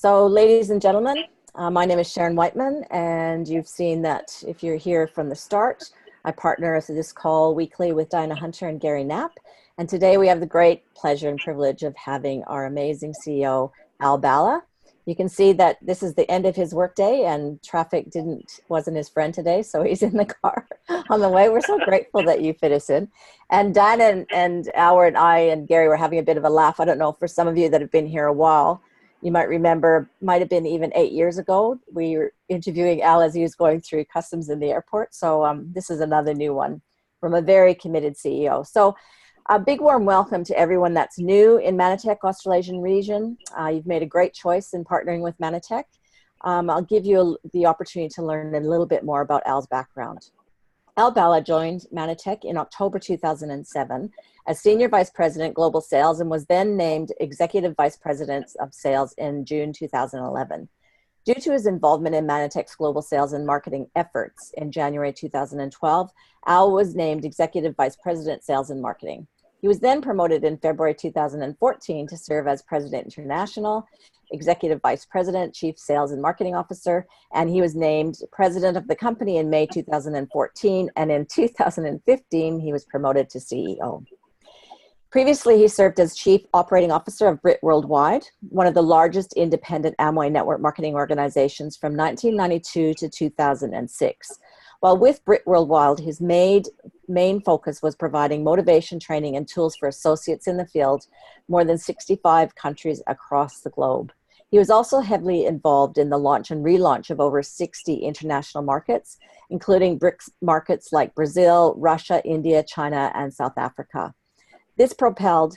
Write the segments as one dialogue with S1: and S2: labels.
S1: So, ladies and gentlemen, my name is Sharon Whiteman, and you've seen that if you're here from the start, I partner with this call weekly with Dinah Hunter and Gary Knapp. And today we have the great pleasure and privilege of having our amazing CEO, Al Bala. You can see that this is the end of his workday and traffic wasn't his friend today, so he's in the car on the way. We're so grateful that you fit us in. And Dinah and Al and I and Gary were having a bit of a laugh. I don't know, for some of you that have been here a while, you might remember, might have been even 8 years ago, we were interviewing Al as he was going through customs in the airport. So this is another new one from a very committed CEO. So a big warm welcome to everyone that's new in Mannatech Australasian region. You've made a great choice in partnering with Mannatech. I'll give you the opportunity to learn a little bit more about Al's background. Al Bala joined Mannatech in October 2007 as Senior Vice President Global Sales and was then named Executive Vice President of Sales in June 2011. Due to his involvement in Mannatech's global sales and marketing efforts in January 2012, Al was named Executive Vice President Sales and Marketing. He was then promoted in February 2014 to serve as President International, Executive Vice President, Chief Sales and Marketing Officer, and he was named President of the company in May 2014, and in 2015, he was promoted to CEO. Previously, he served as Chief Operating Officer of Brit Worldwide, one of the largest independent Amway network marketing organizations from 1992 to 2006. While with Brit Worldwide, his main focus was providing motivation, training, and tools for associates in the field, more than 65 countries across the globe. He was also heavily involved in the launch and relaunch of over 60 international markets, including BRICS markets like Brazil, Russia, India, China, and South Africa. This propelled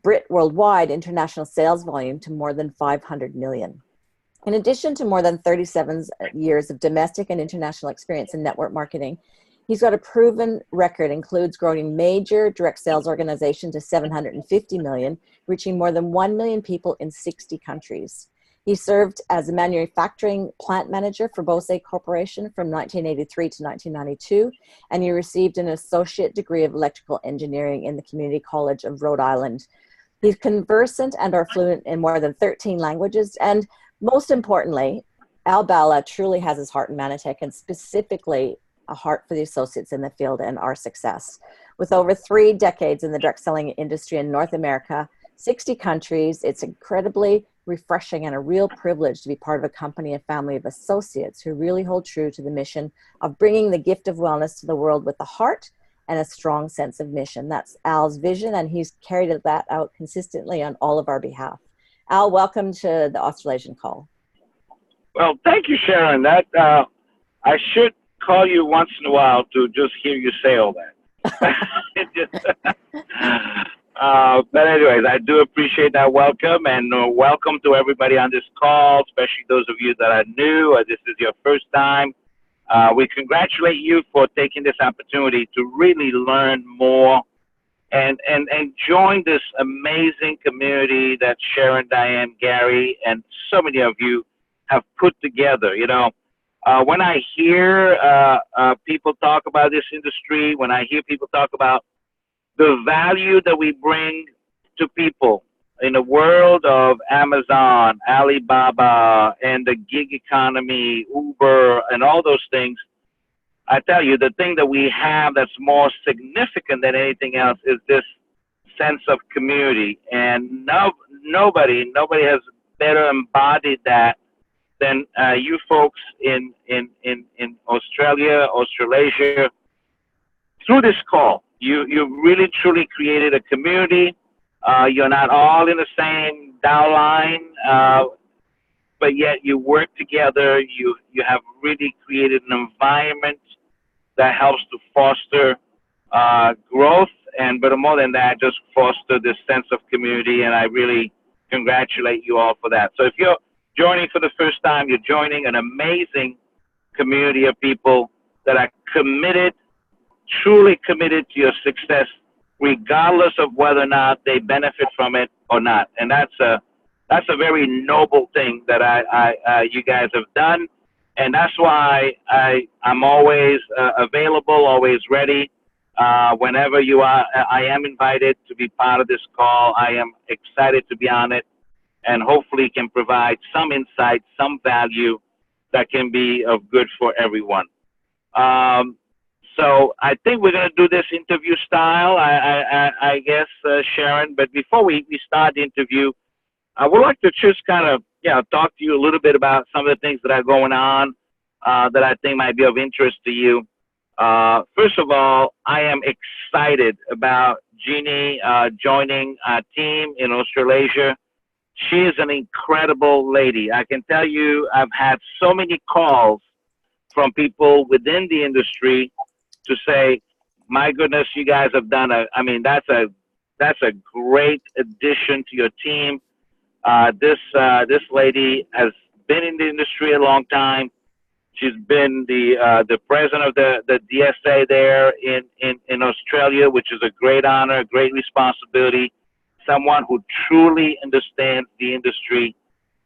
S1: Brit Worldwide international sales volume to more than 500 million. In addition to more than 37 years of domestic and international experience in network marketing, he's got a proven record, includes growing major direct sales organization to 750 million, reaching more than 1 million people in 60 countries. He served as a manufacturing plant manager for Bose Corporation from 1983 to 1992, and he received an associate degree of electrical engineering in the Community College of Rhode Island. He's conversant and are fluent in more than 13 languages, and most importantly, Al Bala truly has his heart in Mannatech, and specifically a heart for the associates in the field and our success. With over 3 decades in the direct selling industry in North America, 60 countries, it's incredibly refreshing and a real privilege to be part of a company and family of associates who really hold true to the mission of bringing the gift of wellness to the world with the heart and a strong sense of mission. That's Al's vision, and he's carried that out consistently on all of our behalf. Al, welcome to the Australasian call.
S2: Well, thank you, Sharon. That I should call you once in a while to just hear you say all that. But anyways, I do appreciate that welcome, and welcome to everybody on this call, especially those of you that are new or this is your first time. We congratulate you for taking this opportunity to really learn more and join this amazing community that Sharon, Diane, Gary, and so many of you have put together. You know, when I hear people talk about this industry, when I hear people talk about the value that we bring to people in the world of Amazon, Alibaba, and the gig economy, Uber, and all those things, I tell you, the thing that we have that's more significant than anything else is this sense of community. And nobody has better embodied that than you folks in Australia, Australasia. Through this call, you really truly created a community. You're not all in the same downline, but yet you work together. You have really created an environment that helps to foster growth, but more than that, just foster this sense of community. And I really congratulate you all for that. So if you're joining for the first time, you're joining an amazing community of people that are committed, truly committed to your success, regardless of whether or not they benefit from it or not. And that's a very noble thing that you guys have done. And that's why I'm always available, always ready. Whenever I am invited to be part of this call. I am excited to be on it. and hopefully can provide some insight, some value that can be of good for everyone. Um, so I think we're going to do this interview style, I guess, Sharon. But before we start the interview, I would like to just kind of, talk to you a little bit about some of the things that are going on that I think might be of interest to you. First of all, I am excited about Jeannie joining our team in Australasia. She is an incredible lady. I can tell you, I've had so many calls from people within the industry to say, "My goodness, you guys have done I mean, that's a great addition to your team." This lady has been in the industry a long time. She's been the president of the DSA there in Australia, which is a great honor, great responsibility. Someone who truly understands the industry,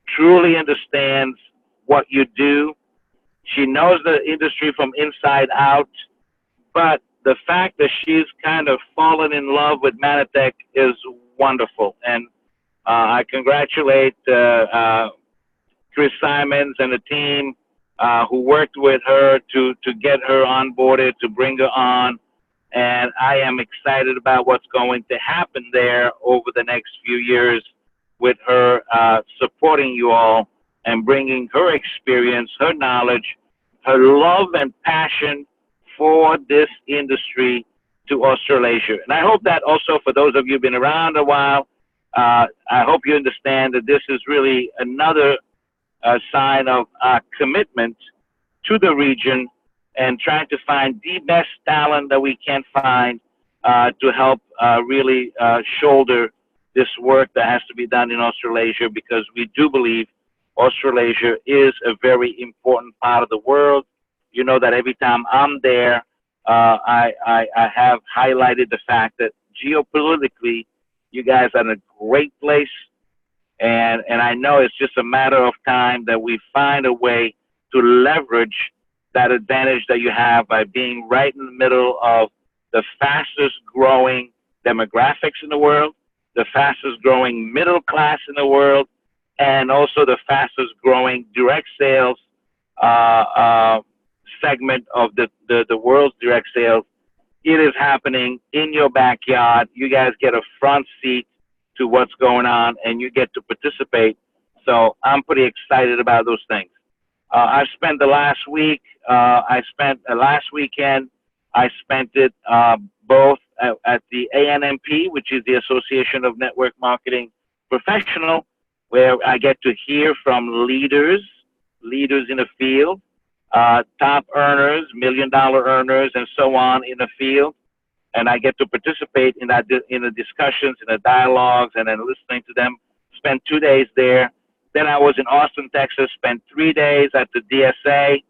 S2: truly understands what you do. She knows the industry from inside out, but the fact that she's kind of fallen in love with Mannatech is wonderful. And I congratulate Chris Simons and the team who worked with her to get her onboarded, to bring her on. And I am excited about what's going to happen there over the next few years with her supporting you all and bringing her experience, her knowledge, her love and passion for this industry to Australasia. And I hope that also for those of you who've been around a while, I hope you understand that this is really another sign of our commitment to the region and trying to find the best talent that we can find to help really shoulder this work that has to be done in Australasia, because we do believe Australasia is a very important part of the world. You know that every time I'm there, I have highlighted the fact that geopolitically, you guys are in a great place. And I know it's just a matter of time that we find a way to leverage that advantage that you have by being right in the middle of the fastest growing demographics in the world, the fastest growing middle class in the world, and also the fastest growing direct sales segment of the world's direct sales. It is happening in your backyard. You guys get a front seat to what's going on, and you get to participate. So I'm pretty excited about those things. I spent the last week, last weekend, I spent it both at the ANMP, which is the Association of Network Marketing Professional, where I get to hear from leaders in the field, top earners, $1 million earners, and so on in the field. And I get to participate in the discussions, in the dialogues, and then listening to them. Spent 2 days there. Then I was in Austin, Texas, spent 3 days at the DSA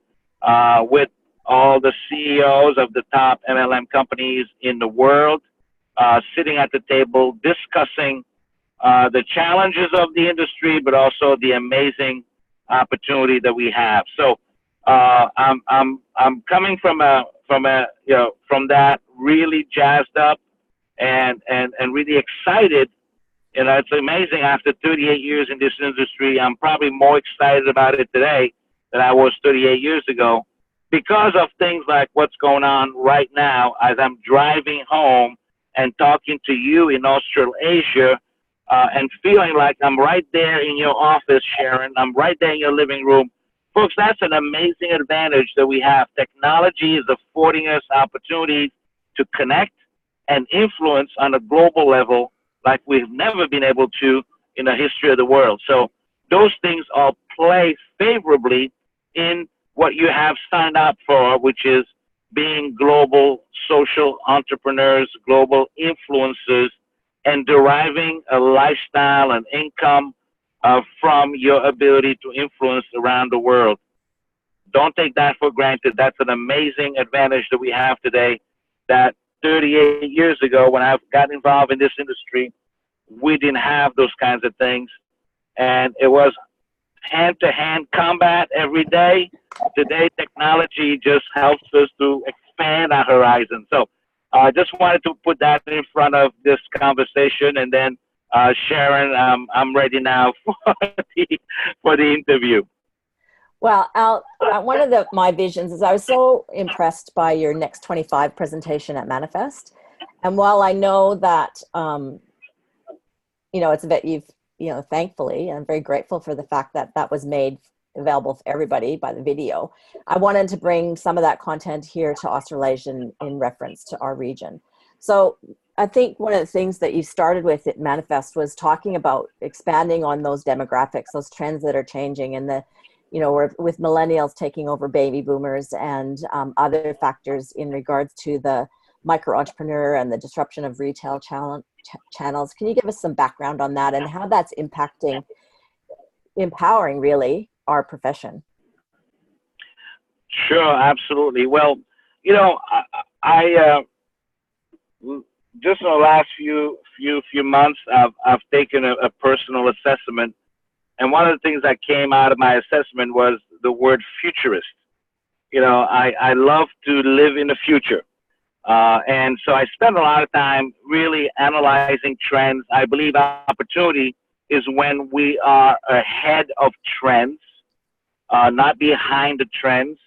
S2: with all the CEOs of the top MLM companies in the world, sitting at the table, discussing the challenges of the industry, but also the amazing opportunity that we have. So I'm coming from that really jazzed up and really excited. You know, it's amazing. After 38 years in this industry, I'm probably more excited about it today than I was 38 years ago, because of things like what's going on right now as I'm driving home and talking to you in Australasia, and feeling like I'm right there in your office, Sharon. I'm right there in your living room. Folks, that's an amazing advantage that we have. Technology is affording us opportunities to connect and influence on a global level like we've never been able to in the history of the world. So those things all play favorably in what you have signed up for, which is being global social entrepreneurs, global influencers, and deriving a lifestyle and income from your ability to influence around the world. Don't take that for granted. That's an amazing advantage that we have today that 38 years ago, when I got involved in this industry, we didn't have those kinds of things. And it was hand-to-hand combat every day. Today, technology just helps us to expand our horizon. So I just wanted to put that in front of this conversation. And then Sharon, I'm ready now the, for the interview.
S1: Well, Al, one of my visions is I was so impressed by your Next 25 presentation at Manifest. And while I know that, it's a bit thankfully, I'm very grateful for the fact that that was made available for everybody by the video. I wanted to bring some of that content here to Australasia in reference to our region. So I think one of the things that you started with at Manifest was talking about expanding on those demographics, those trends that are changing, and with millennials taking over baby boomers and other factors in regards to the micro entrepreneur and the disruption of retail channels. Can you give us some background on that and how that's empowering really our profession?
S2: Sure, absolutely. Well, I just in the last few months, I've taken a personal assessment, and one of the things that came out of my assessment was the word futurist. I love to live in the future. And so I spend a lot of time really analyzing trends. I believe opportunity is when we are ahead of trends, not behind the trends.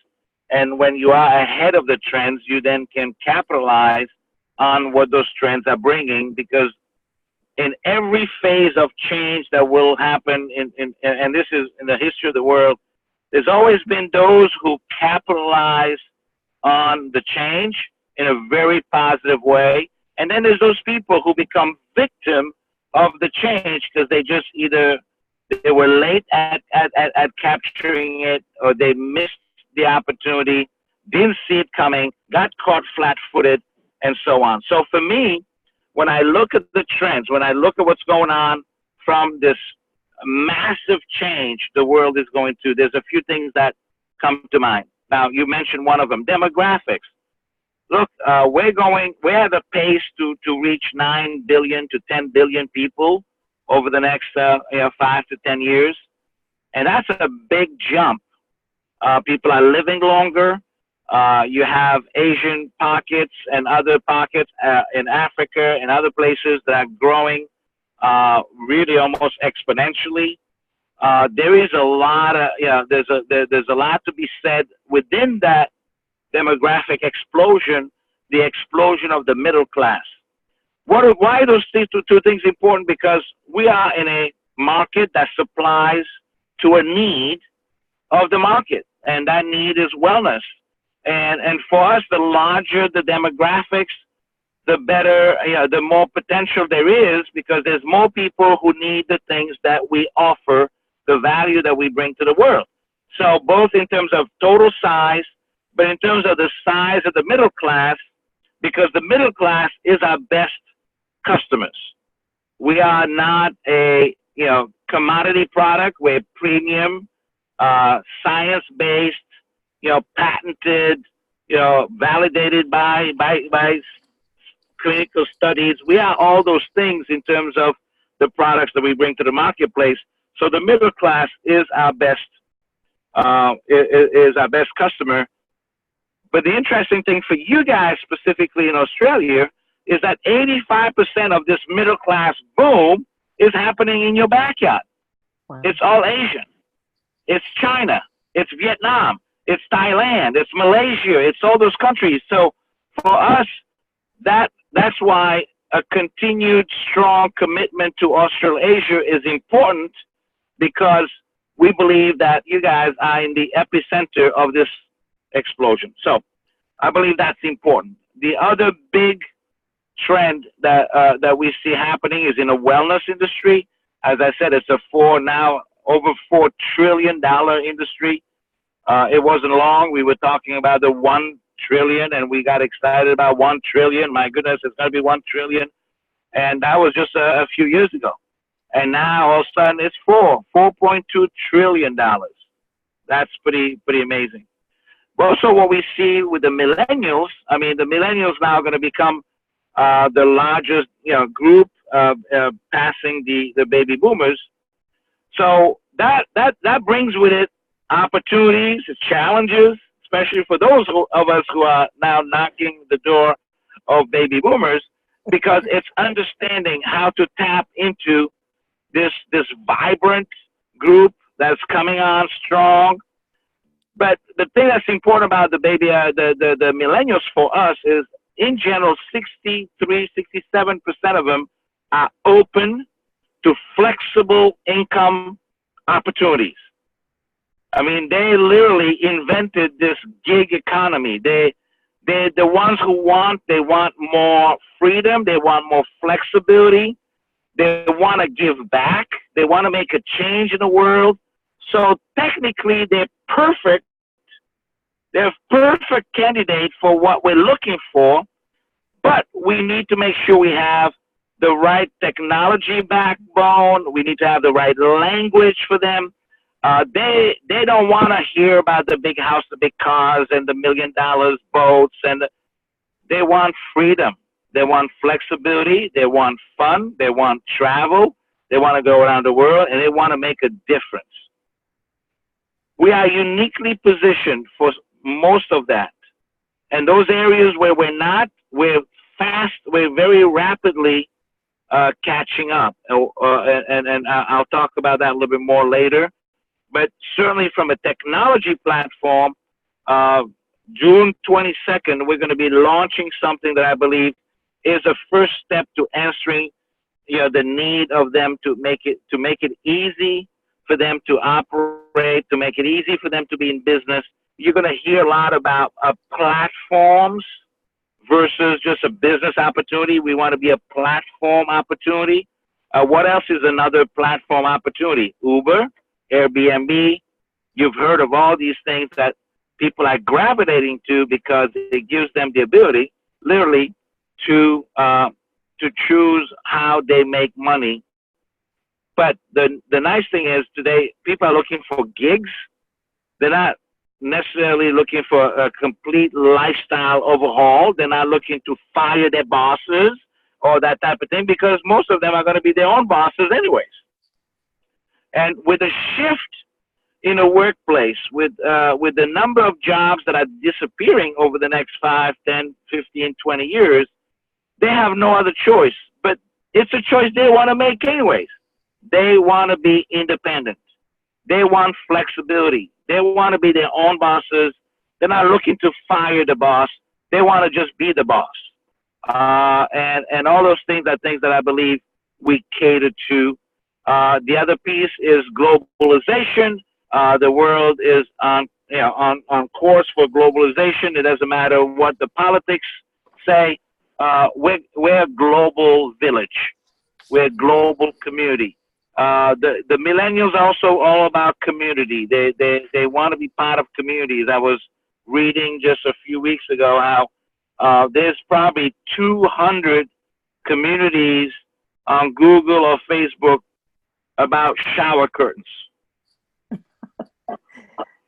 S2: And when you are ahead of the trends, you then can capitalize on what those trends are bringing, because in every phase of change that will happen, and this is in the history of the world, there's always been those who capitalize on the change in a very positive way. And then there's those people who become victim of the change because they were late at capturing it, or they missed the opportunity, didn't see it coming, got caught flat-footed, and so on. So for me, when I look at the trends, when I look at what's going on from this massive change the world is going through, there's a few things that come to mind. Now, you mentioned one of them, demographics. Look, we're at a pace to reach 9 billion to 10 billion people over the next 5 to 10 years. And that's a big jump. People are living longer. You have Asian pockets and other pockets in Africa and other places that are growing really almost exponentially. There is a lot of, there's a lot to be said within that demographic explosion, the explosion of the middle class. Why are those two things important? Because we are in a market that supplies to a need of the market, and that need is wellness. And for us, the larger the demographics, the better, the more potential there is, because there's more people who need the things that we offer, the value that we bring to the world. So both in terms of total size, but in terms of the size of the middle class, because the middle class is our best customers. We are not a commodity product. We're premium, science-based, patented, validated by clinical studies. We are all those things in terms of the products that we bring to the marketplace. So the middle class is our best customer. But the interesting thing for you guys specifically in Australia is that 85% of this middle class boom is happening in your backyard. Wow. It's all Asian. It's China. It's Vietnam. It's Thailand. It's Malaysia. It's all those countries. So for us, that's why a continued strong commitment to Australasia is important, because we believe that you guys are in the epicenter of this explosion. So I believe that's important. The other big trend that we see happening is in the wellness industry. As I said, it's over $4 trillion industry. It wasn't long. We were talking about the 1 trillion, and we got excited about 1 trillion. My goodness, it's going to be 1 trillion. And that was just a few years ago. And now all of a sudden it's $4.2 trillion. That's pretty amazing. Well, so what we see with the millennials, the millennials now are going to become the largest group passing the baby boomers. So that brings with it opportunities, challenges, especially for those of us who are now knocking the door of baby boomers. because it's understanding how to tap into this vibrant group that's coming on strong. But the thing that's important about the millennials for us is, in general, 67% of them are open to flexible income opportunities. I mean, they literally invented this gig economy. They're the ones who they want more freedom. They want more flexibility. They want to give back. They want to make a change in the world. So technically, they're perfect. They're a perfect candidate for what we're looking for. But we need to make sure we have the right technology backbone. We need to have the right language for them. They don't want to hear about the big house, the big cars, and the $1 million boats. They want freedom. They want flexibility. They want fun. They want travel. They want to go around the world, and they want to make a difference. We are uniquely positioned for most of that. And those areas where we're not, we're very rapidly catching up. And I'll talk about that a little bit more later. But certainly from a technology platform, June 22nd, we're going to be launching something that I believe is a first step to answering, the need of them to make it easy for them to operate, to make it easy for them to be in business. You're going to hear a lot about platforms versus just a business opportunity. We want to be a platform opportunity. What else is another platform opportunity? Uber, Airbnb. You've heard of all these things that people are gravitating to because it gives them the ability, literally, to choose how they make money. But the nice thing is today, people are looking for gigs. They're not necessarily looking for a complete lifestyle overhaul. They're not looking to fire their bosses or that type of thing, because most of them are going to be their own bosses anyways. And with a shift in a workplace, with the number of jobs that are disappearing over the next 5, 10, 15, 20 years, they have no other choice. But it's a choice they want to make anyways. They want to be independent. They want flexibility. They want to be their own bosses. They're not looking to fire the boss. They want to just be the boss. And all those things are things that I believe we cater to. The other piece is globalization. The world is on course for globalization. It doesn't matter what the politics say. We're a global village. We're a global community. The millennials are also all about community. They want to be part of communities. I was reading just a few weeks ago how there's probably 200 communities on Google or Facebook about shower curtains.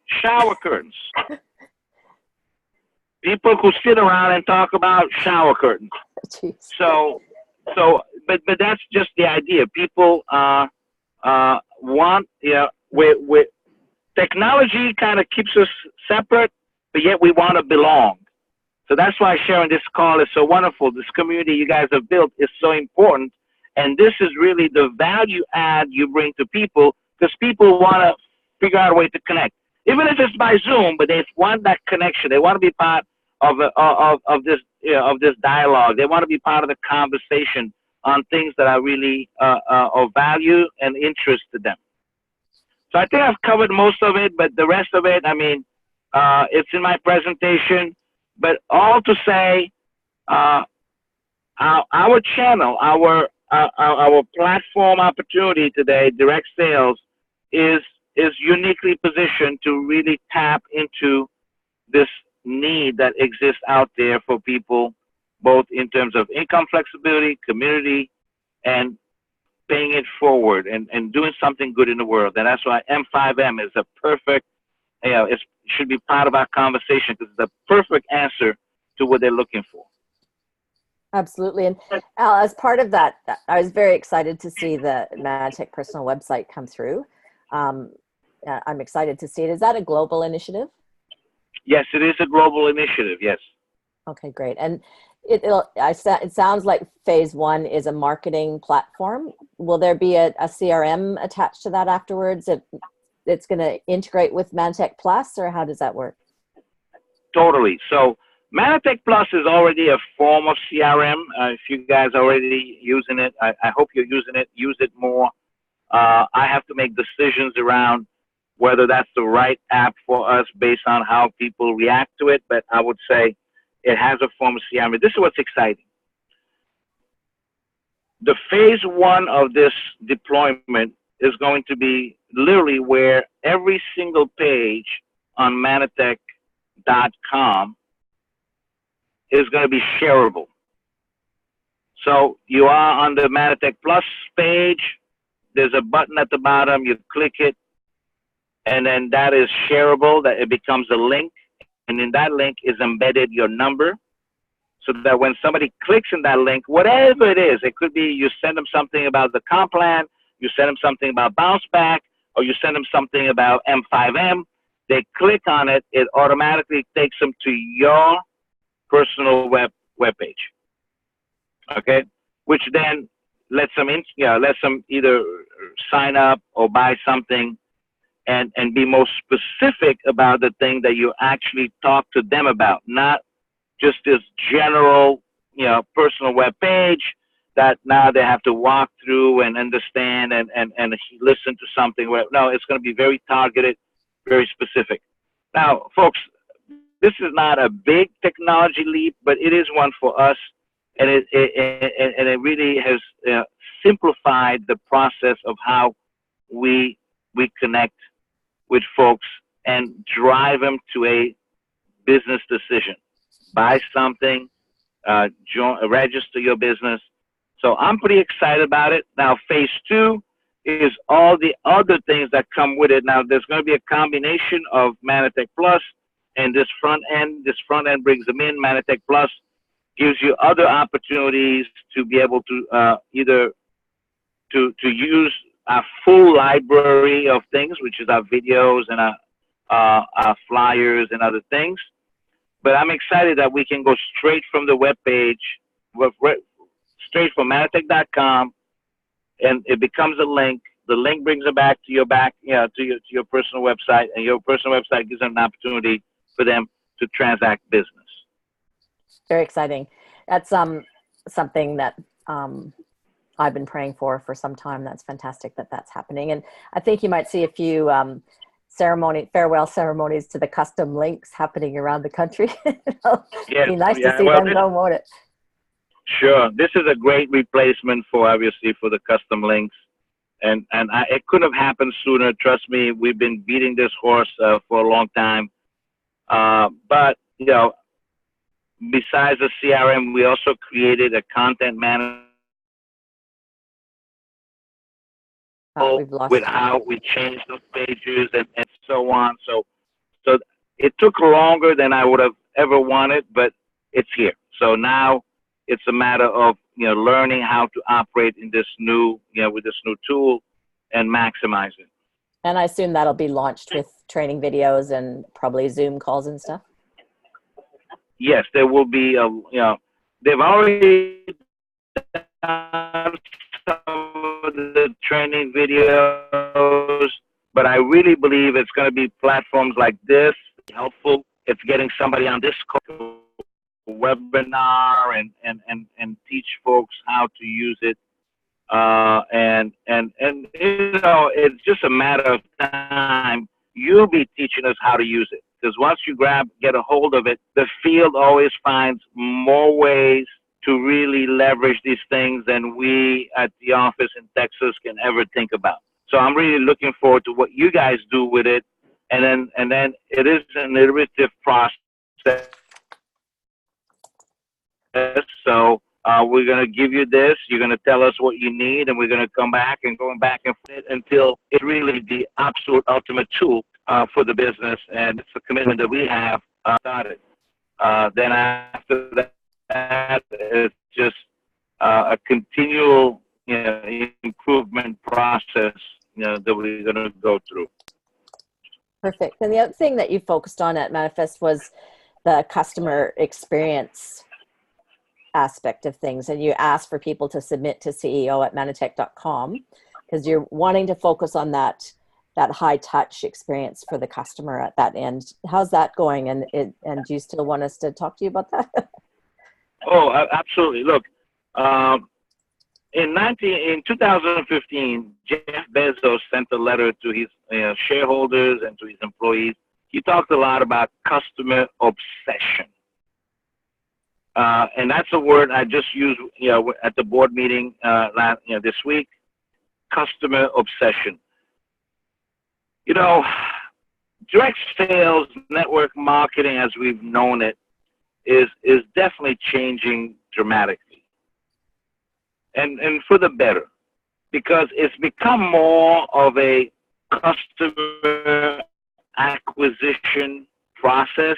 S2: Shower curtains. People who sit around and talk about shower curtains.
S1: Jeez.
S2: But that's just the idea. People want, technology kind of keeps us separate, but yet we want to belong. So that's why sharing this call is so wonderful. This community you guys have built is so important. And this is really the value add you bring to people, because people want to figure out a way to connect. Even if it's by Zoom, but they want that connection. They want to be part of this dialogue. They want to be part of the conversation on things that are really of value and interest to them. So I think I've covered most of it, but the rest of it, I mean, it's in my presentation. But all to say, our channel, our platform opportunity today, direct sales, is uniquely positioned to really tap into this need that exists out there for people, both in terms of income flexibility, community, and paying it forward and doing something good in the world. And that's why M5M is a perfect, it should be part of our conversation, because it's the perfect answer to what they're looking for.
S1: Absolutely. And Al, as part of that, I was very excited to see the Mannatech personal website come through. I'm excited to see it. Is that a global initiative?
S2: Yes, it is a global initiative. Yes.
S1: Okay, great. And It sounds like phase one is a marketing platform. Will there be a CRM attached to that afterwards? It's going to integrate with Mannatech Plus, or how does that work?
S2: Totally. So Mannatech Plus is already a form of CRM. If you guys are already using it, I hope you're using it. Use it more. I have to make decisions around whether that's the right app for us based on how people react to it. But I would say it has a form of CRM. This is what's exciting. The phase one of this deployment is going to be literally where every single page on Mannatech.com is going to be shareable. So you are on the Mannatech Plus page. There's a button at the bottom. You click it, and then that is shareable. That it becomes a link, and in that link is embedded your number, so that when somebody clicks in that link, whatever it is, it could be you send them something about the comp plan, you send them something about bounce back, or you send them something about M5M. They click on it, it automatically takes them to your personal web page. Okay, which then lets them either sign up or buy something, and be more specific about the thing that you actually talk to them about, not just this general, personal web page that now they have to walk through and understand and listen to something. No, it's going to be very targeted, very specific. Now, folks, this is not a big technology leap, but it is one for us, and it really has simplified the process of how we connect with folks and drive them to a business decision. Buy something, register your business. So I'm pretty excited about it. Now, phase two is all the other things that come with it. Now, there's going to be a combination of Mannatech Plus and this front end. This front end brings them in. Mannatech Plus gives you other opportunities to be able to either to use our full library of things, which is our videos and our flyers and other things. But I'm excited that we can go straight from the web page, straight from Mannatech.com, and it becomes a link. The link brings it back to your to your personal website, and your personal website gives them an opportunity for them to transact business.
S1: Very exciting. That's something that I've been praying for some time. That's fantastic that that's happening. And I think you might see a few farewell ceremonies to the custom links happening around the country. It'll be nice to see them go, won't it?
S2: Sure. This is a great replacement obviously for the custom links. And it couldn't have happened sooner. Trust me, we've been beating this horse for a long time. But, besides the CRM, we also created a content manager with how we change those pages and so on. So it took longer than I would have ever wanted, but it's here. So now it's a matter of learning how to operate in this new with this new tool and maximize it.
S1: And I assume that'll be launched with training videos and probably Zoom calls and stuff.
S2: Yes, there will be they've already done some of the training videos, but I really believe it's going to be platforms like this helpful. It's getting somebody on this webinar and teach folks how to use it, and it's just a matter of time. You'll be teaching us how to use it, because once you get a hold of it, the field always finds more ways to really leverage these things than we at the office in Texas can ever think about. So I'm really looking forward to what you guys do with it, and then it is an iterative process. So we're going to give you this. You're going to tell us what you need, and we're going to come back and going back and forth until it's really the absolute ultimate tool for the business. And it's a commitment that we have started. Then after that, it's just a continual improvement process that we're going to go through.
S1: Perfect. And the other thing that you focused on at Manifest was the customer experience aspect of things, and you asked for people to submit to CEO@mannatech.com because you're wanting to focus on that high touch experience for the customer at that end. How's that going? And do you still want us to talk to you about that?
S2: Oh, absolutely. Look, in 2015, Jeff Bezos sent a letter to his shareholders and to his employees. He talked a lot about customer obsession. And that's a word I just used, at the board meeting this week. Customer obsession. Direct sales, network marketing, as we've known it, is definitely changing dramatically, and for the better, because it's become more of a customer acquisition process,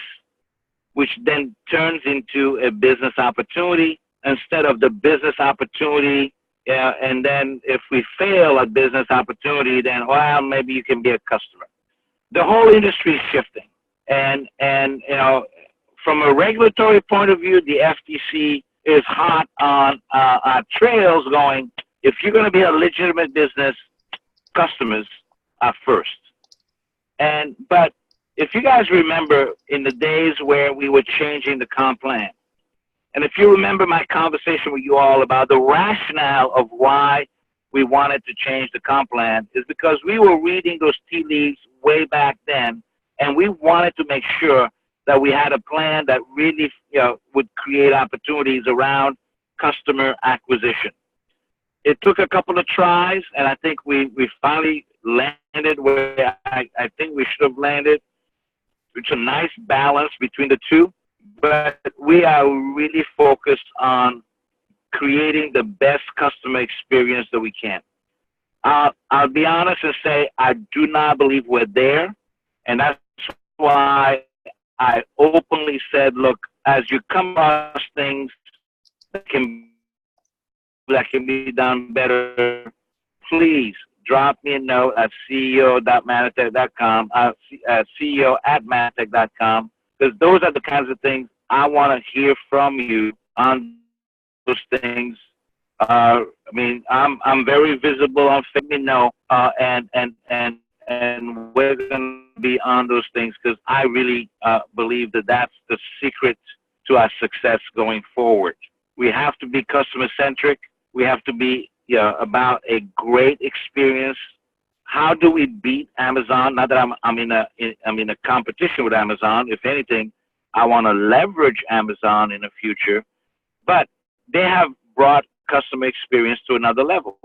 S2: which then turns into a business opportunity instead of the business opportunity. And then if we fail at business opportunity, then, well, maybe you can be a customer. The whole industry is shifting. And from a regulatory point of view, the FTC is hot on our trails going, if you're going to be a legitimate business, customers are first. But if you guys remember in the days where we were changing the comp plan, and if you remember my conversation with you all about the rationale of why we wanted to change the comp plan, is because we were reading those tea leaves way back then, and we wanted to make sure that we had a plan that really would create opportunities around customer acquisition. It took a couple of tries, and I think we finally landed where I think we should have landed. It's a nice balance between the two, but we are really focused on creating the best customer experience that we can. I'll be honest and say I do not believe we're there, and that's why I openly said, look, as you come across things that can be done better, please drop me a note at ceo.mannatech.com, ceo@mannatech.com, because those are the kinds of things I want to hear from you on those things. I'm very visible on Facebook, and we're going to be on those things, because I really believe that that's the secret to our success going forward. We have to be customer centric. We have to be about a great experience. How do we beat Amazon? Not that I'm in a competition with Amazon. If anything, I want to leverage Amazon in the future, but they have brought customer experience to another level.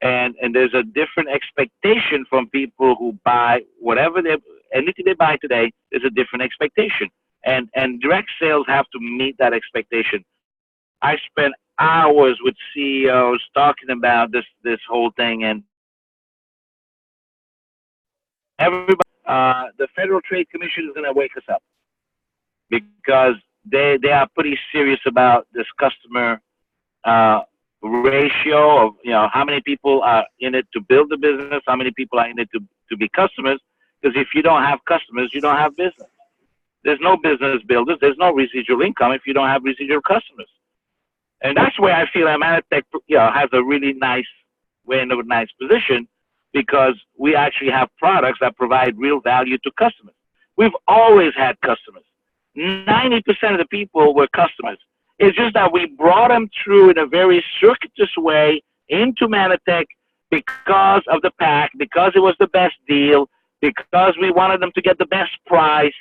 S2: And there's a different expectation from people who buy anything they buy today. Is a different expectation, and direct sales have to meet that expectation. I spent hours with CEOs talking about this whole thing, and everybody, the Federal Trade Commission is going to wake us up, because they are pretty serious about this customer ratio of how many people are in it to build the business, how many people are in it to be customers. Because if you don't have customers, you don't have business. There's no business builders. There's no residual income if you don't have residual customers. And that's where I feel Mannatech has a really nice position, because we actually have products that provide real value to customers. We've always had customers. 90% of the people were customers. It's just that we brought them through in a very circuitous way into Mannatech because of the pack, because it was the best deal, because we wanted them to get the best price.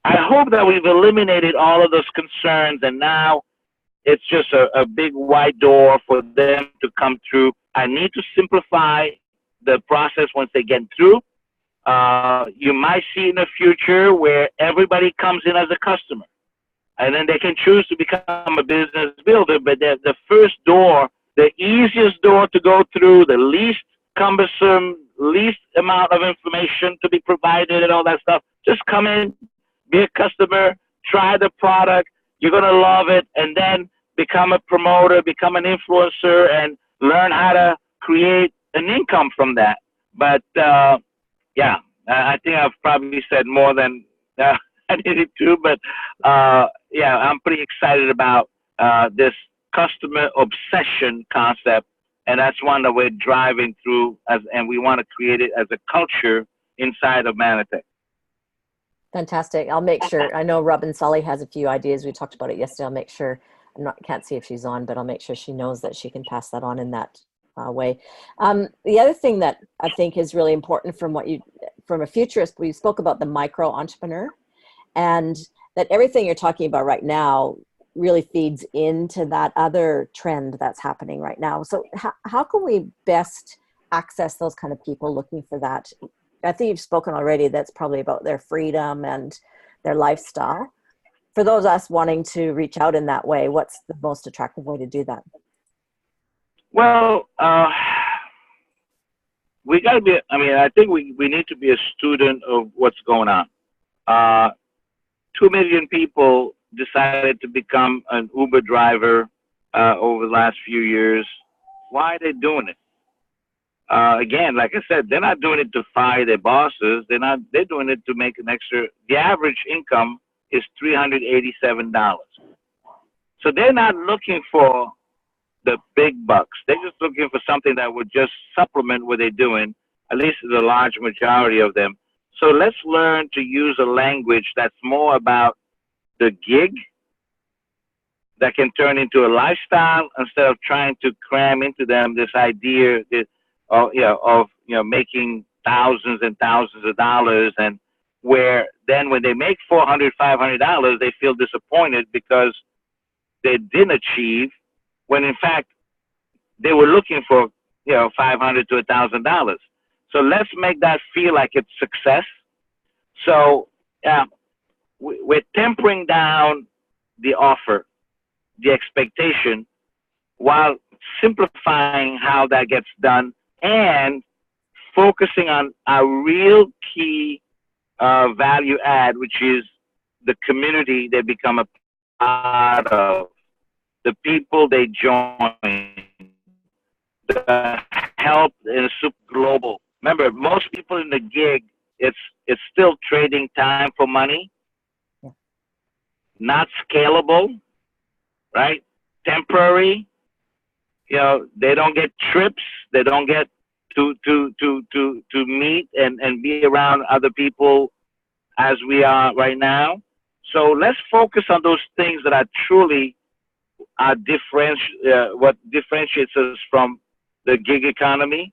S2: I hope that we've eliminated all of those concerns, and now it's just a big wide door for them to come through. I need to simplify the process once they get through. You might see in the future where everybody comes in as a customer, and then they can choose to become a business builder. But the first door, the easiest door to go through, the least cumbersome, least amount of information to be provided and all that stuff, just come in, be a customer, try the product. You're going to love it, and then become a promoter, become an influencer, and learn how to create an income from that. But yeah, I think I've probably said more than I needed to, but yeah, I'm pretty excited about this customer obsession concept, and that's one that we're driving through, and we want to create it as a culture inside of Mannatech.
S1: Fantastic. I'll make sure. I know Robin Sully has a few ideas. We talked about it yesterday. I'll make sure. Can't see if she's on, but I'll make sure she knows that she can pass that on in that way. The other thing that I think is really important from a futurist, we spoke about the micro entrepreneur, and that everything you're talking about right now really feeds into that other trend that's happening right now. So how can we best access those kind of people looking for that? I think you've spoken already, that's probably about their freedom and their lifestyle. For those of us wanting to reach out in that way, what's the most attractive way to do that?
S2: Well, we got to be, I think we need to be a student of what's going on. 2 million people decided to become an Uber driver over the last few years. Why are they doing it? Again, like I said, they're not doing it to fire their bosses. They're doing it to make an extra. The average income is $387. So they're not looking for the big bucks. They're just looking for something that would just supplement what they're doing, at least the large majority of them. So let's learn to use a language that's more about the gig that can turn into a lifestyle, instead of trying to cram into them this idea of making thousands and thousands of dollars, and where then when they make $400, $500, they feel disappointed because they didn't achieve, when in fact they were looking for $500 to $1,000. So let's make that feel like it's success. So we're tempering down the offer, the expectation, while simplifying how that gets done, and focusing on a real key value add, which is the community they become a part of, the people they join, the help in a super global. Remember, most people in the gig, it's still trading time for money, not scalable, right? Temporary. They don't get trips. They don't get to meet and be around other people as we are right now. So let's focus on those things that are truly what differentiates us from the gig economy.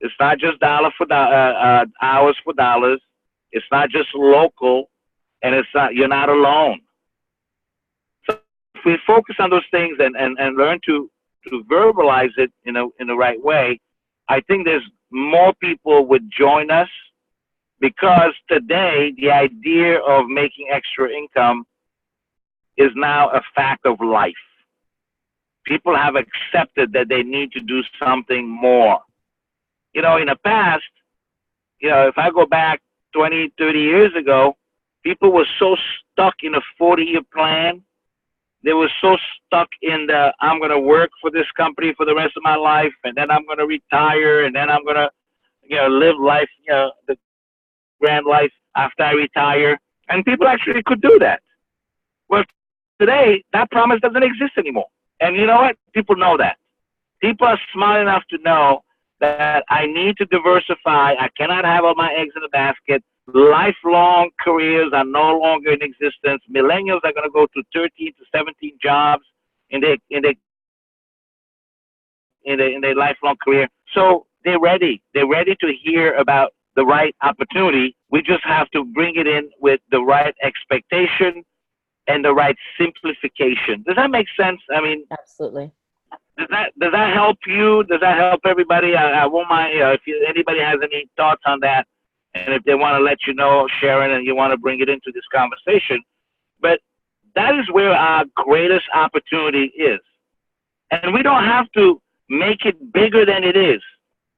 S2: It's not just hours for dollars. It's not just local, and you're not alone. So if we focus on those things and learn to verbalize it in the right way, I think there's more people would join us, because today the idea of making extra income is now a fact of life. People have accepted that they need to do something more. In the past, if I go back 20, 30 years ago, people were so stuck in a 40-year plan. They were so stuck in I'm going to work for this company for the rest of my life, and then I'm going to retire, and then I'm going to, live life, the grand life after I retire. And people actually could do that. Well, today, that promise doesn't exist anymore. And you know what? People know that. People are smart enough to know that I need to diversify. I cannot have all my eggs in a basket. Lifelong careers are no longer in existence. Millennials are going to go to 13 to 17 jobs in their lifelong career. So they're ready. They're ready to hear about the right opportunity. We just have to bring it in with the right expectation and the right simplification. Does that make sense?
S1: Absolutely.
S2: Does that help you? Does that help everybody? I won't mind if anybody has any thoughts on that, and if they want to let you know, Sharon, and you want to bring it into this conversation. But that is where our greatest opportunity is. And we don't have to make it bigger than it is.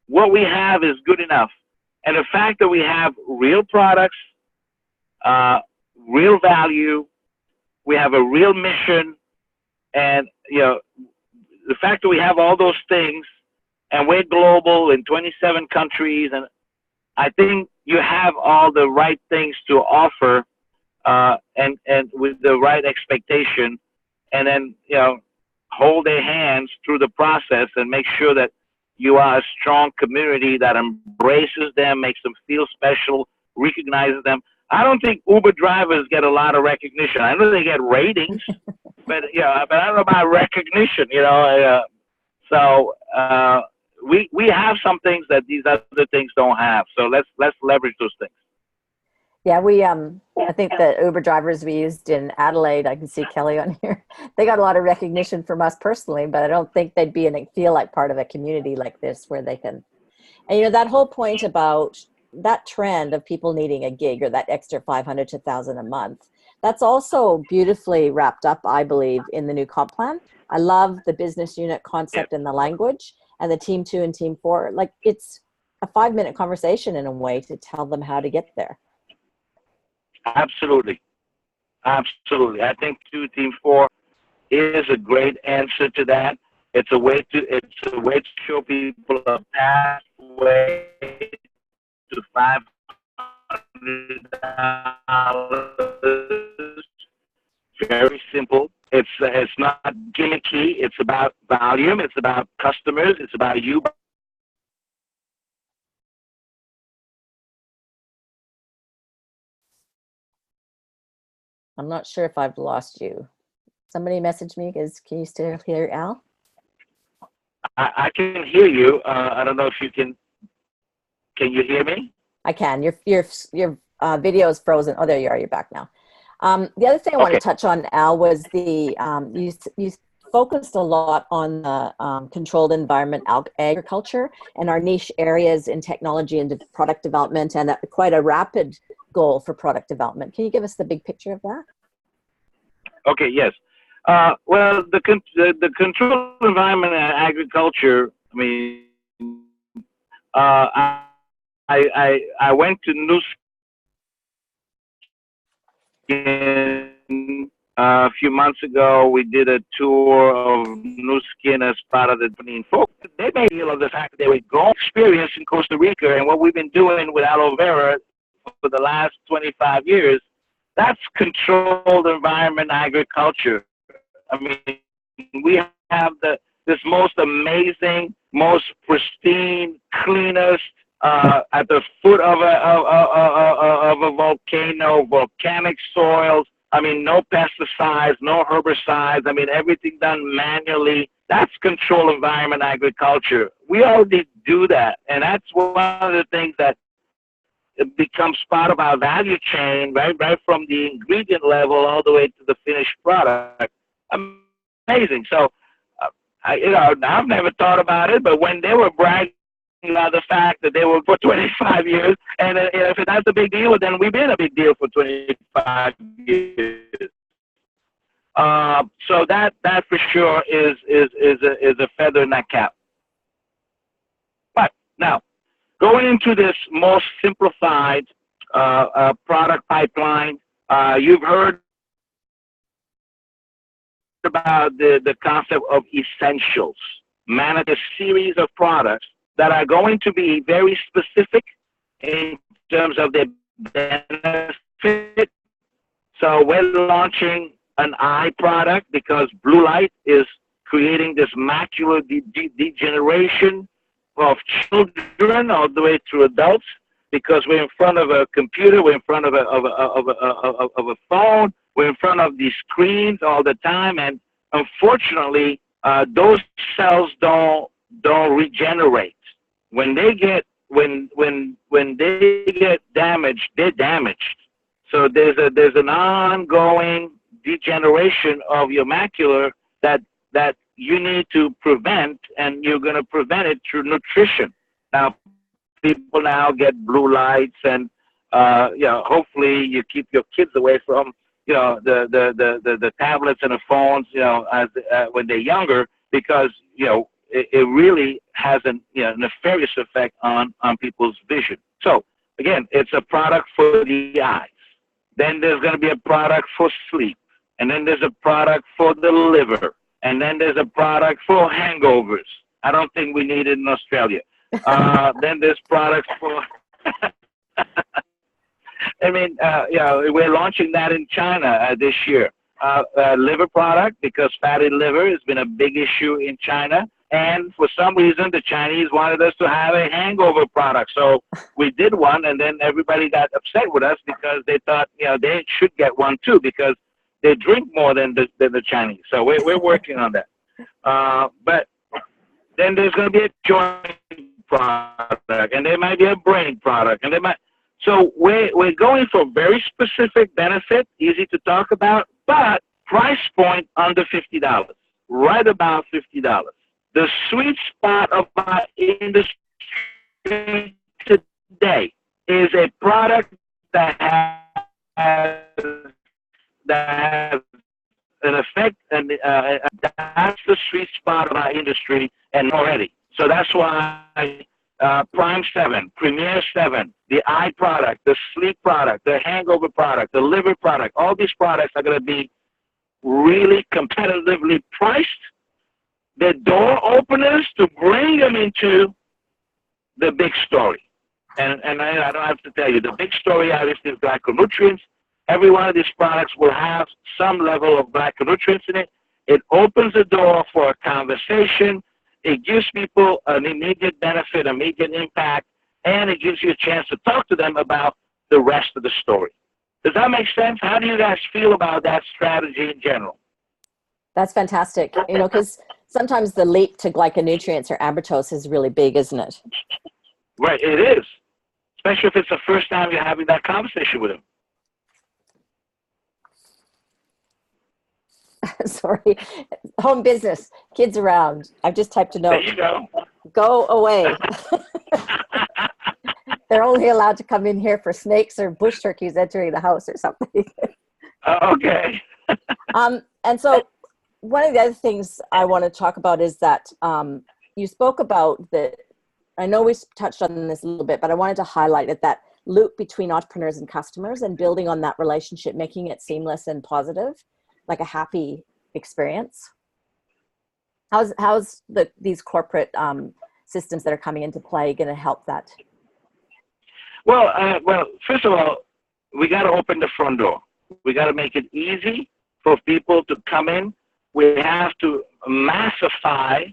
S2: What we have is good enough. And the fact that we have real products, real value, we have a real mission, and the fact that we have all those things, and we're global in 27 countries, and I think you have all the right things to offer, and with the right expectation, and then, hold their hands through the process and make sure that you are a strong community that embraces them, makes them feel special, recognizes them. I don't think Uber drivers get a lot of recognition. I know they get ratings, but but I don't know about recognition. We have some things that these other things don't have. So let's leverage those things.
S1: Yeah, I think the Uber drivers we used in Adelaide, I can see Kelly on here. They got a lot of recognition from us personally, but I don't think they'd feel like part of a community like this where they can. And that whole point about that trend of people needing a gig or that extra 500 to 1,000 a month, that's also beautifully wrapped up, I believe, in the new comp plan. I love the business unit concept and the language and the team 2 and team 4. Like, it's a 5-minute conversation in a way to tell them how to get there.
S2: Absolutely. Absolutely. I think Team 4 is a great answer to that. It's a way to show people a pathway to $500. Very simple. It's not gimmicky. It's about volume. It's about customers. It's about you.
S1: I'm not sure if I've lost you. Somebody messaged me. Can you still hear Al?
S2: I can hear you. I don't know if you can. Can you hear me?
S1: I can. Your video is frozen. Oh, there you are. You're back now. The other thing I want to touch on, Al, was you focused a lot on the controlled environment agriculture and our niche areas in technology and product development, and quite a rapid goal for product development. Can you give us the big picture of that?
S2: Okay. Yes. Well, the controlled environment and agriculture. I mean, I went to New Skin a few months ago. We did a tour of New Skin as part of the Benin folk. They made deal of the fact that they were growing experience in Costa Rica, and what we've been doing with aloe vera for the last 25 years. That's controlled environment agriculture. I mean, we have this most amazing, most pristine, cleanest, at the foot of a volcano, volcanic soils. I mean, no pesticides, no herbicides. I mean, everything done manually. That's controlled environment agriculture. We already do that, and that's one of the things that it becomes part of our value chain, right from the ingredient level all the way to the finished product. Amazing. So, I've never thought about it, but when they were bragging about the fact that they were for 25 years, and if that's a big deal, then we've been a big deal for 25 years. So that for sure is a feather in that cap. But now, going into this most simplified product pipeline, you've heard about the concept of essentials. Mannatech series of products that are going to be very specific in terms of their benefit. So we're launching an eye product because blue light is creating this macular degeneration of children all the way to adults, because we're in front of a computer, we're in front of a phone, we're in front of these screens all the time, and unfortunately, those cells don't regenerate. When they get damaged, they're damaged. So there's an ongoing degeneration of your macula that you need to prevent, and you're going to prevent it through nutrition. Now, people now get blue lights, and hopefully you keep your kids away from the tablets and the phones, when they're younger, because it really has a nefarious effect on people's vision. So again, it's a product for the eyes. Then there's going to be a product for sleep, and then there's a product for the liver, and then there's a product for hangovers. I don't think we need it in Australia. Then there's products for I mean, we're launching that in China this year. liver product because fatty liver has been a big issue in China. And for some reason, the Chinese wanted us to have a hangover product. So we did one, and then everybody got upset with us because they thought, they should get one too because they drink more than the Chinese. So we're working on that. But then there's going to be a joint product, and there might be a brain product, and so we're going for very specific benefit, easy to talk about, but price point under $50, right about $50. The sweet spot of our industry today is a product that has an effect, and that's the sweet spot of our industry and already. So that's why Prime 7, Premier 7, the eye product, the sleep product, the hangover product, the liver product, all these products are going to be really competitively priced. The door openers to bring them into the big story. And I don't have to tell you, the big story obviously is glyconutrients. Every one of these products will have some level of glyconutrients in it. It opens the door for a conversation. It gives people an immediate benefit, immediate impact, and it gives you a chance to talk to them about the rest of the story. Does that make sense? How do you guys feel about that strategy in general?
S1: That's fantastic. Because sometimes the leap to glyconutrients or abratos is really big, isn't it?
S2: Right, it is. Especially if it's the first time you're having that conversation with them.
S1: Sorry. Home business. Kids around. I've just typed a note.
S2: There you go.
S1: Go away. They're only allowed to come in here for snakes or bush turkeys entering the house or something.
S2: Okay.
S1: And so one of the other things I want to talk about is that you spoke about I know we touched on this a little bit, but I wanted to highlight that loop between entrepreneurs and customers and building on that relationship, making it seamless and positive, like a happy experience. How's these corporate systems that are coming into play going to help that?
S2: Well, first of all, we got to open the front door. We got to make it easy for people to come in. We have to massify,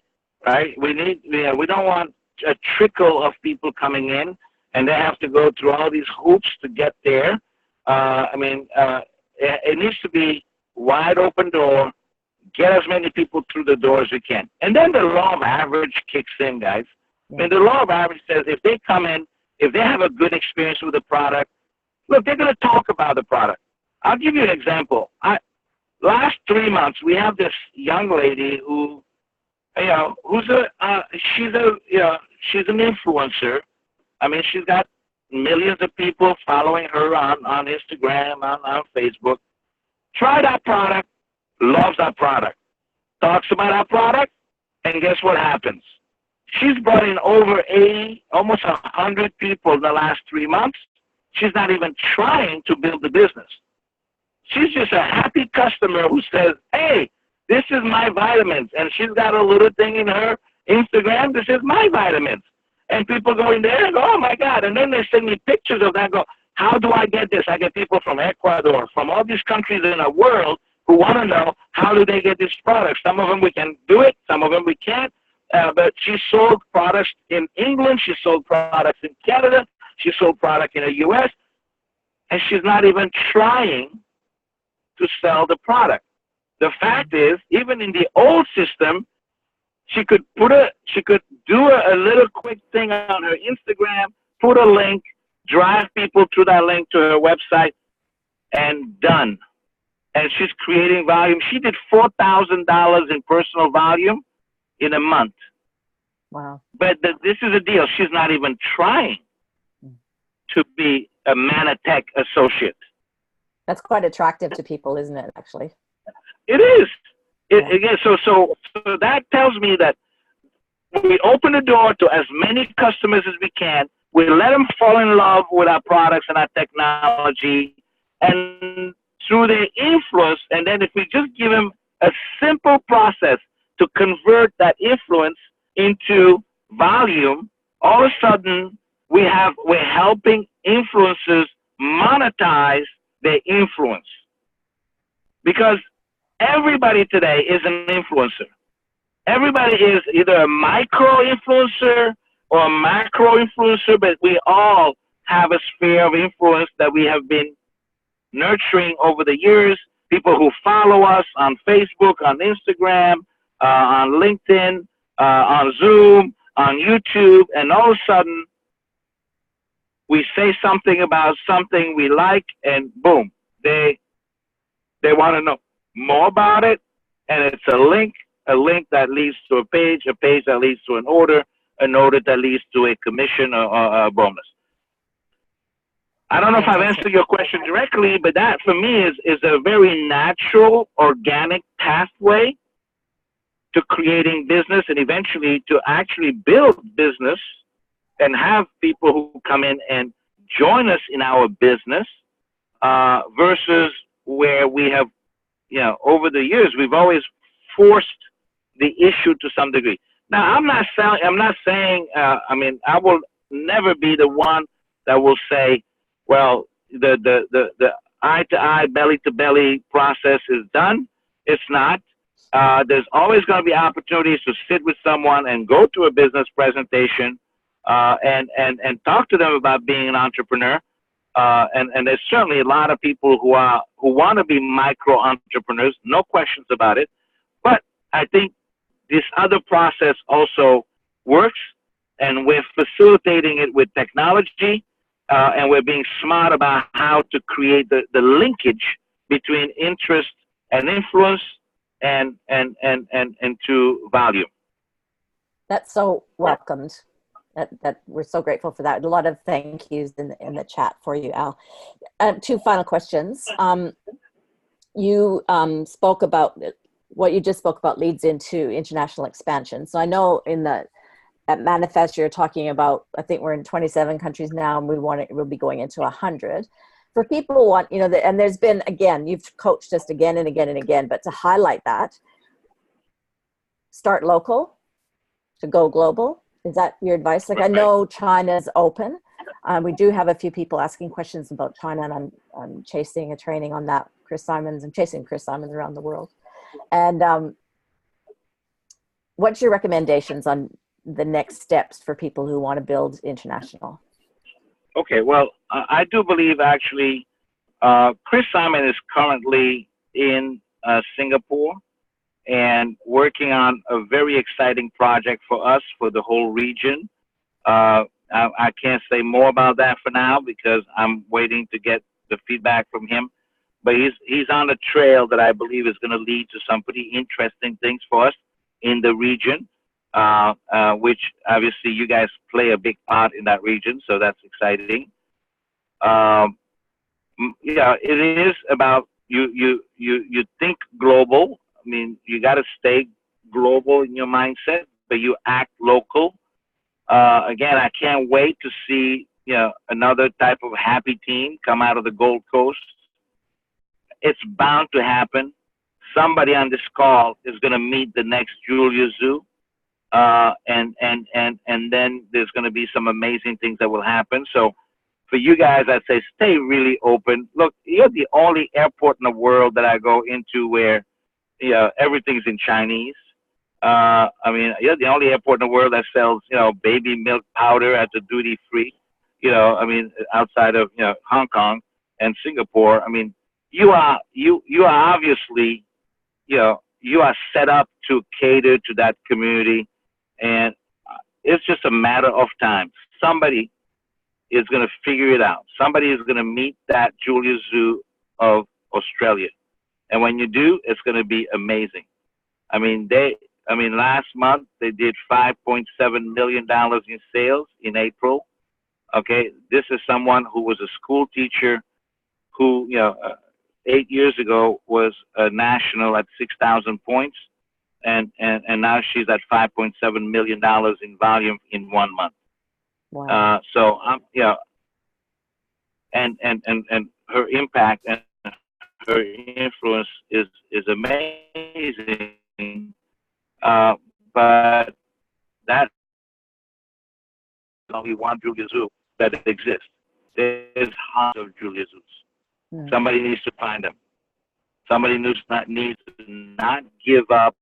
S2: right? We don't want a trickle of people coming in, and they have to go through all these hoops to get there. It needs to be wide open door. Get as many people through the door as we can, and then the law of average kicks in, guys. Yeah. The law of average says if they come in, if they have a good experience with the product, look, they're going to talk about the product. I'll give you an example. Last 3 months, we have this young lady who, she's an influencer. She's got millions of people following her on Instagram, on Facebook. Tried our product, loves our product, talks about our product, and guess what happens? She's brought in over 80, almost 100 people in the last 3 months. She's not even trying to build the business. She's just a happy customer who says, hey, this is my vitamins. And she's got a little thing in her Instagram that says my vitamins. And people go in there and go, oh, my God. And then they send me pictures of that and go, how do I get this? I get people from Ecuador, from all these countries in the world who want to know how do they get these products. Some of them we can do it. Some of them we can't. But she sold products in England. She sold products in Canada. She sold product in the U.S. And she's not even trying to sell the product. The fact is, even in the old system, she could do a little quick thing on her Instagram, put a link, drive people to that link to her website, and done. And she's creating volume. She did $4,000 in personal volume in a month.
S1: Wow.
S2: But this is a deal. She's not even trying to be a Mannatech associate.
S1: That's quite attractive to people, isn't it, actually?
S2: It is. Again, so that tells me that we open the door to as many customers as we can. We let them fall in love with our products and our technology, and through their influence, and then if we just give them a simple process to convert that influence into volume, all of a sudden we're helping influencers monetize their influence. Because Everybody today is an influencer. Everybody is either a micro influencer or a macro influencer, but we all have a sphere of influence that we have been nurturing over the years. People who follow us on Facebook, on Instagram, on LinkedIn, on Zoom, on YouTube, and all of a sudden we say something about something we like, and boom, they want to know more about it, and it's a link that leads to a page that leads to an order that leads to a commission or a bonus. I don't know if I've answered your question directly, but that for me is a very natural, organic pathway to creating business and eventually to actually build business and have people who come in and join us in our business versus where we have, over the years, we've always forced the issue to some degree. Now, I'm not saying, I will never be the one that will say, well, the eye-to-eye, belly-to-belly process is done. It's not. There's always going to be opportunities to sit with someone and go to a business presentation and talk to them about being an entrepreneur. And there's certainly a lot of people who want to be micro entrepreneurs, no questions about it. But I think this other process also works, and we're facilitating it with technology, and we're being smart about how to create the linkage between interest and influence and to value.
S1: That's so welcomed. That we're so grateful for that. A lot of thank yous in the chat for you, Al. Two final questions. You spoke about what you just spoke about leads into international expansion. So I know at Manifest you're talking about, I think we're in 27 countries now, and we'll be going into 100. For people who want, and there's been, again, you've coached us again and again and again, but to highlight that, start local to go global. Is that your advice? Like, I know China's open. We do have a few people asking questions about China, and I'm chasing a training on that. I'm chasing Chris Simons around the world. And what's your recommendations on the next steps for people who want to build international?
S2: Okay, well, I do believe actually Chris Simon is currently in Singapore and working on a very exciting project for us, for the whole region. I can't say more about that for now because I'm waiting to get the feedback from him. But he's on a trail that I believe is going to lead to some pretty interesting things for us in the region, which obviously you guys play a big part in that region, so that's exciting. Yeah, it is about you think global. I mean, you got to stay global in your mindset, but you act local. Again, I can't wait to see another type of happy team come out of the Gold Coast. It's bound to happen. Somebody on this call is going to meet the next Julia Zhu, and then there's going to be some amazing things that will happen. So for you guys, I'd say stay really open. Look, you're the only airport in the world that I go into where everything's in Chinese. I mean, you're the only airport in the world that sells baby milk powder at the duty free. I mean, outside of Hong Kong and Singapore. I mean, you are obviously you are set up to cater to that community, and it's just a matter of time. Somebody is going to figure it out. Somebody is going to meet that Julia Zhu of Australia, and when you do, it's going to be amazing. I mean, last month they did $5.7 million in sales in April. Okay, this is someone who was a school teacher who 8 years ago was a national at 6,000 points, and now she's at $5.7 million in volume in 1 month.
S1: Wow.
S2: So and her impact and her influence is amazing. But that's only one Julia Zhu that exists. There's hundreds of Julia Zhus. Somebody needs to find them. Somebody needs to not give up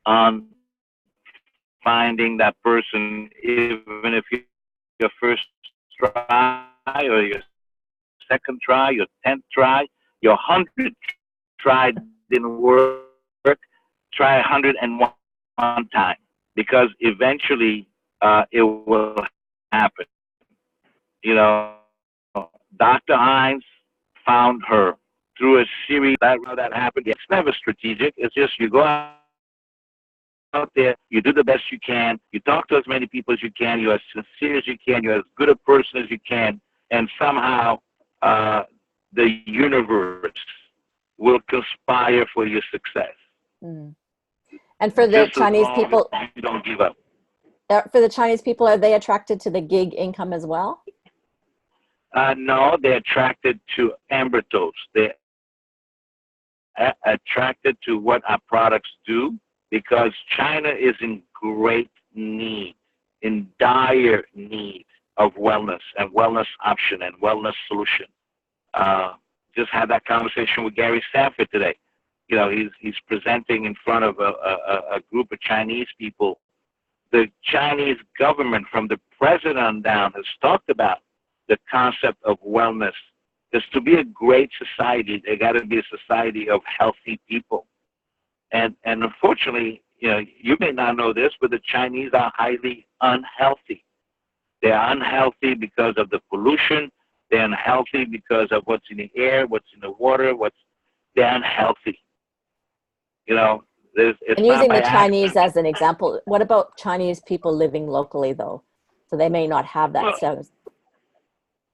S2: on finding that person, even if your first try or your second try, your 10th try, your 100th try didn't work, try 101 time, because eventually it will happen. You know, Dr. Hines found her through a series how that happened. It's never strategic. It's just you go out there, you do the best you can, you talk to as many people as you can, you're as sincere as you can, you're as good a person as you can, and somehow the universe will conspire for your success.
S1: Mm. And for the
S2: Just as
S1: Chinese
S2: long
S1: people,
S2: as you don't give up.
S1: for the Chinese people, are they attracted to the gig income as well?
S2: No, they're attracted to amber toast. They're attracted to what our products do, because China is in great need, in dire need of wellness and wellness option and wellness solution. Just had that conversation with Gary Sanford today. You know, he's presenting in front of a group of Chinese people. The Chinese government, from the president on down, has talked about the concept of wellness. Because to be a great society, they got to be a society of healthy people. And unfortunately, you know, you may not know this, but the Chinese are highly unhealthy. They're unhealthy because of the pollution. They're unhealthy because of what's in the air, what's in the water. They're unhealthy. You know, it's
S1: And
S2: not
S1: using
S2: by
S1: the Chinese
S2: accident.
S1: as an example, what about Chinese people living locally, though? So they may not have that
S2: Well,
S1: sense.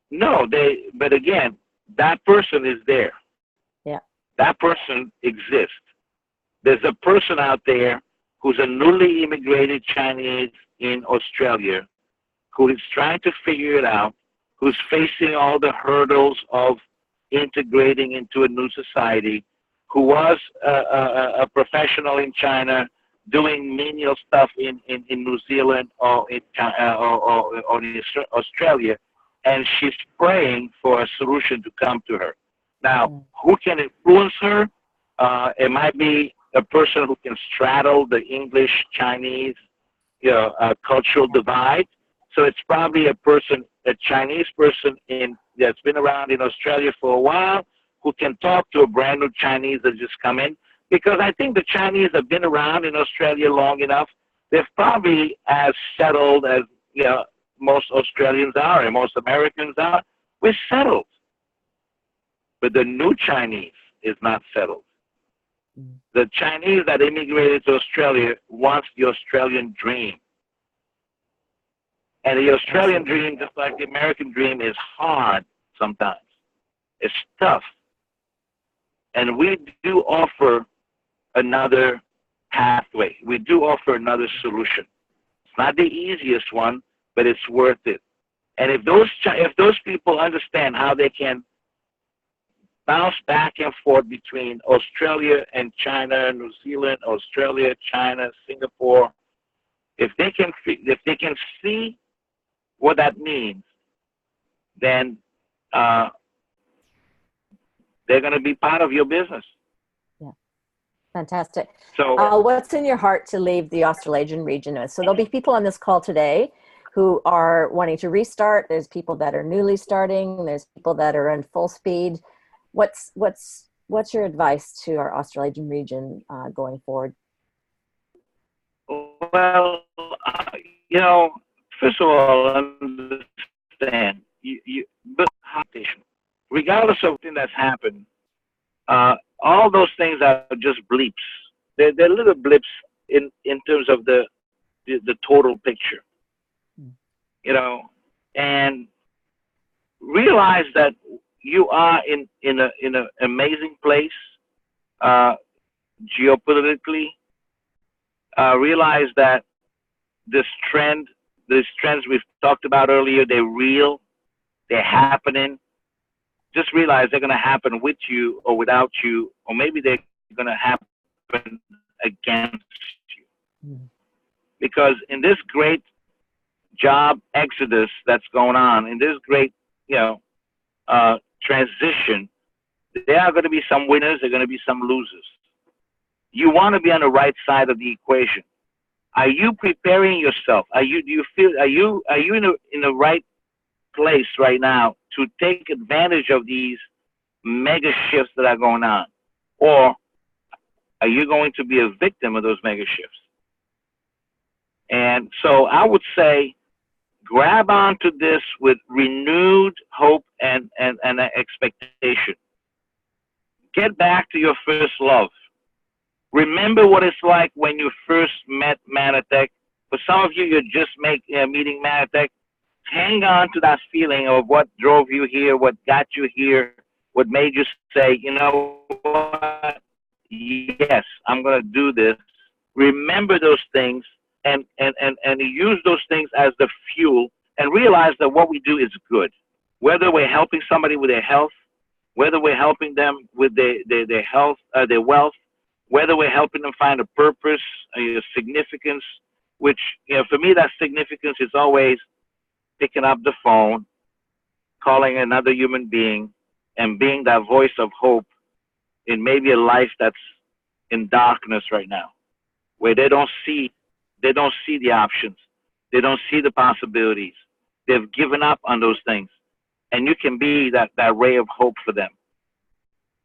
S2: no, but again, that person is there.
S1: Yeah.
S2: That person exists. There's a person out there who's a newly immigrated Chinese in Australia who is trying to figure it out, who's facing all the hurdles of integrating into a new society, who was a professional in China doing menial stuff in New Zealand or in China, or in Australia, and she's praying for a solution to come to her. Now, who can influence her? It might be a person who can straddle the English Chinese, cultural divide. So it's probably a Chinese person that's been around in Australia for a while, who can talk to a brand new Chinese that just come in. Because I think the Chinese have been around in Australia long enough. They're probably as settled as most Australians are and most Americans are. We're settled. But the new Chinese is not settled. The Chinese that immigrated to Australia wants the Australian dream. And the Australian dream, just like the American dream, is hard sometimes. It's tough. And we do offer another pathway. We do offer another solution. It's not the easiest one, but it's worth it. And if those people understand how they can bounce back and forth between Australia and China, New Zealand, Australia, China, Singapore, if they can see what that means, then they're going to be part of your business.
S1: Yeah, fantastic.
S2: So,
S1: what's in your heart to leave the Australasian region with? So there'll be people on this call today who are wanting to restart. There's people that are newly starting. There's people that are in full speed. What's your advice to our Australasian region going forward?
S2: Well, first of all, understand but regardless of thing that's happened, all those things are just bleeps. They're little blips in terms of the total picture, and realize that you are in an amazing place geopolitically. Realize that these trends we've talked about earlier, they're real, they're happening. Just realize they're going to happen with you or without you, or maybe they're going to happen against you. Because in this great job exodus that's going on, in this great transition, There are going to be some winners. There are going to be some losers. You want to be on the right side of the equation. Are you preparing yourself? Do you feel, are you in the right place right now to take advantage of these mega shifts that are going on? Or are you going to be a victim of those mega shifts? And so I would say, grab onto this with renewed hope and expectation. Get back to your first love. Remember what it's like when you first met Mannatech. For some of you, you're just meeting Mannatech. Hang on to that feeling of what drove you here, what got you here, what made you say, you know what, yes, I'm going to do this. Remember those things and use those things as the fuel, and realize that what we do is good. Whether we're helping somebody with their health, whether we're helping them with their health, their wealth, whether we're helping them find a purpose, a significance, which, you know, for me, that significance is always picking up the phone, calling another human being, and being that voice of hope in maybe a life that's in darkness right now, where they don't see the options, they don't see the possibilities, they've given up on those things, and you can be that ray of hope for them.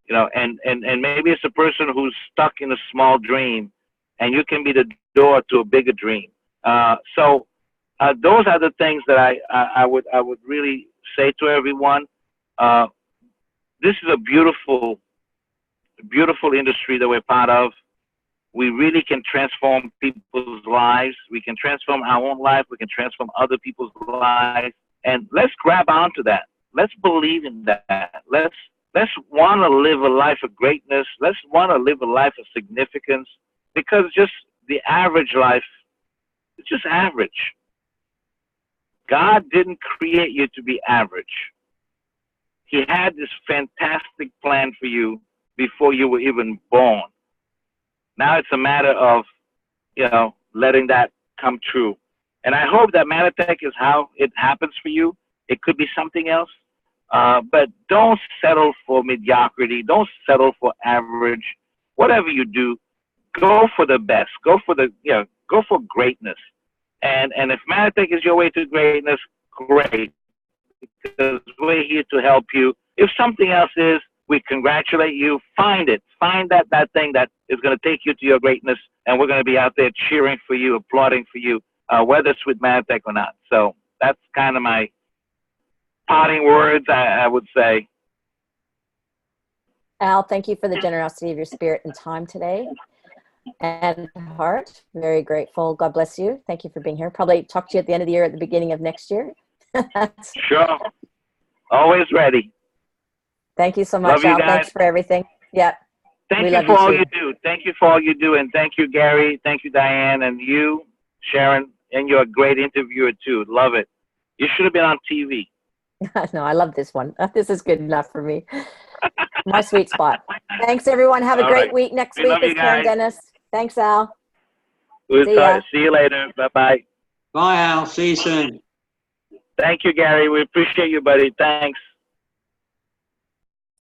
S2: You know, and maybe it's a person who's stuck in a small dream, and you can be the door to a bigger dream. So those are the things that I would really say to everyone. This is a beautiful industry that we're part of. We really can transform people's lives. We can transform our own life. We can transform other people's lives. And let's grab onto that. Let's believe in that. Let's want to live a life of greatness. Let's want to live a life of significance, because just the average life is just average. God didn't create you to be average. He had this fantastic plan for you before you were even born. Now it's a matter of, you know, letting that come true. And I hope that Mannatech is how it happens for you. It could be something else. But don't settle for mediocrity. Don't settle for average. Whatever you do, go for the best. Go for go for greatness. And if Mannatech is your way to greatness, great. Because we're here to help you. If something else is, we congratulate you. Find it. Find that thing that is going to take you to your greatness, and we're going to be out there cheering for you, applauding for you, whether it's with Mannatech or not. So that's kind of my parting words, I would say.
S1: Al, thank you for the generosity of your spirit and time today and heart. Very grateful. God bless you. Thank you for being here. Probably talk to you at the end of the year, at the beginning of next year.
S2: Sure. Always ready.
S1: Thank you so much, Al. Thanks for everything. Yeah.
S2: Thank you for all you do. Thank you for all you do. And thank you, Gary. Thank you, Diane. And you, Sharon. And you're a great interviewer, too. Love it. You should have been on TV.
S1: No, I love this one. This is good enough for me. My sweet spot. Thanks, everyone. Have a great week. Next week is Karen Dennis. Thanks, Al.
S2: See you later. Bye-bye.
S3: Bye, Al. See you soon.
S2: Thank you, Gary. We appreciate you, buddy. Thanks.